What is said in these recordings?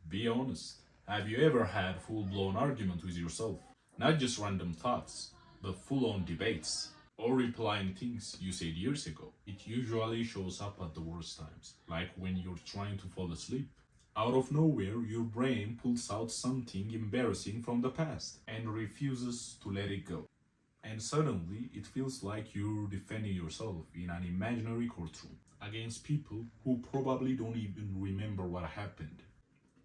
Be honest. Have you ever had full-blown argument with yourself? Not just random thoughts, but full-on debates. Or replying things you said years ago. It usually shows up at the worst times, like when you're trying to fall asleep. Out of nowhere, your brain pulls out something embarrassing from the past and refuses to let it go. And suddenly, it feels like you're defending yourself in an imaginary courtroom against people who probably don't even remember what happened.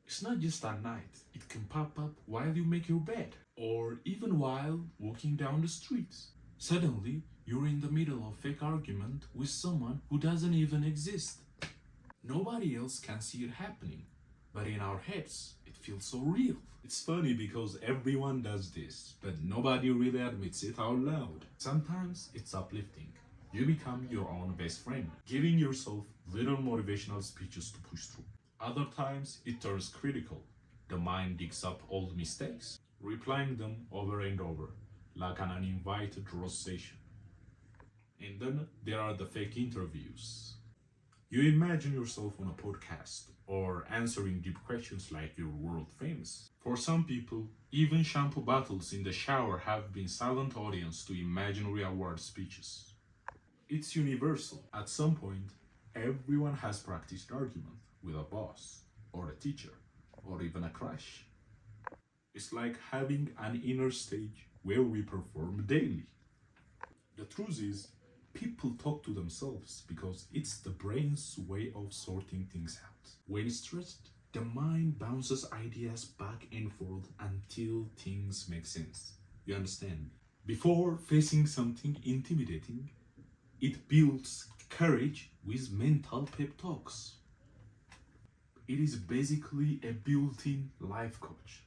It's not just at night, it can pop up while you make your bed or even while walking down the street. Suddenly, you're in the middle of a fake argument with someone who doesn't even exist. Nobody else can see it happening, but in our heads, it feels so real. It's funny because everyone does this, but nobody really admits it out loud. Sometimes it's uplifting. You become your own best friend, giving yourself little motivational speeches to push through. Other times, it turns critical. The mind digs up old mistakes, replying them over and over, like an uninvited roast session. And then there are the fake interviews. You imagine yourself on a podcast or answering deep questions like you're world famous. For some people, even shampoo bottles in the shower have been silent audience to imaginary award speeches. It's universal. At some point, everyone has practiced argument with a boss or a teacher or even a crush. It's like having an inner stage where we perform daily. The truth is, people talk to themselves because it's the brain's way of sorting things out. When stressed, the mind bounces ideas back and forth until things make sense. You understand? Before facing something intimidating, it builds courage with mental pep talks. It is basically a built-in life coach.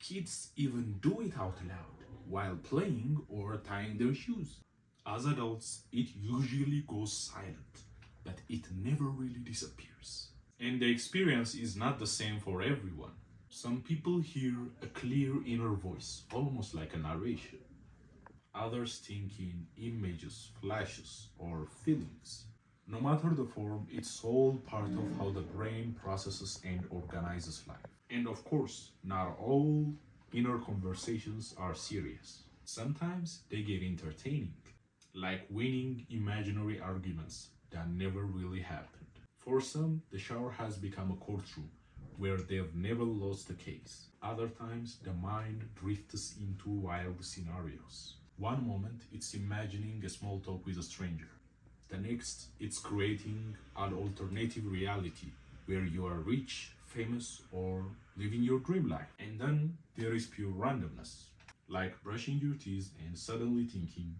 Kids even do it out loud while playing or tying their shoes. As adults, it usually goes silent, but it never really disappears. And the experience is not the same for everyone. Some people hear a clear inner voice, almost like a narration. Others think in images, flashes, or feelings. No matter the form, it's all part of how the brain processes and organizes life. And of course, not all inner conversations are serious. Sometimes they get entertaining, like winning imaginary arguments that never really happened. For some, the shower has become a courtroom where they've never lost a case. Other times, the mind drifts into wild scenarios. One moment, it's imagining a small talk with a stranger. The next, it's creating an alternative reality where you are rich, famous, or living your dream life. And then there is pure randomness, like brushing your teeth and suddenly thinking,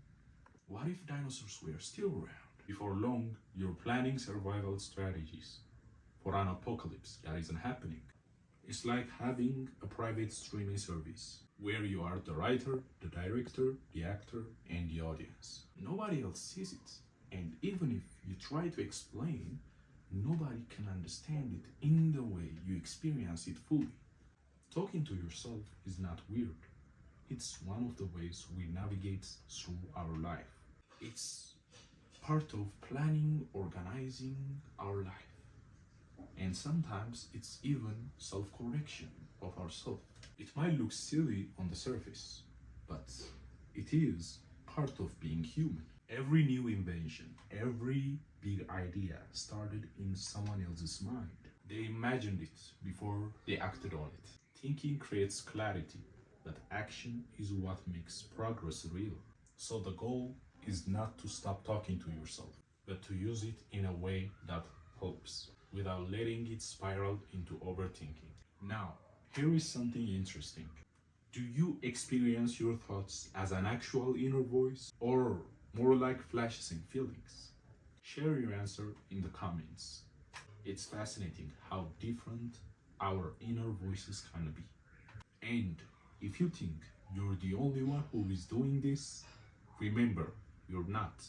what if dinosaurs were still around? Before long, you're planning survival strategies for an apocalypse that isn't happening. It's like having a private streaming service where you are the writer, the director, the actor, and the audience. Nobody else sees it. And even if you try to explain, nobody can understand it in the way you experience it fully. Talking to yourself is not weird. It's one of the ways we navigate through our life. It's part of planning, organizing our life. And sometimes it's even self-correction of ourselves. It might look silly on the surface, but it is part of being human. Every new invention, every big idea started in someone else's mind. They imagined it before they acted on it. Thinking creates clarity, but action is what makes progress real. So the goal is not to stop talking to yourself, but to use it in a way that helps, without letting it spiral into overthinking. Now, here is something interesting. Do you experience your thoughts as an actual inner voice or more like flashes and feelings? Share your answer in the comments. It's fascinating how different our inner voices can be. And if you think you're the only one who is doing this, remember, you're not.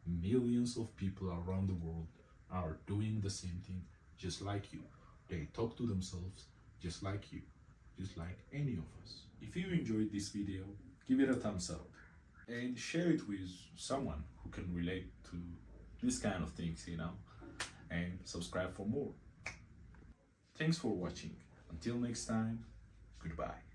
Millions of people around the world are doing the same thing just like you. They talk to themselves just like you, just like any of us. If you enjoyed this video, give it a thumbs up and share it with someone who can relate to this kind of things, and subscribe for more. Thanks for watching. Until next time, goodbye.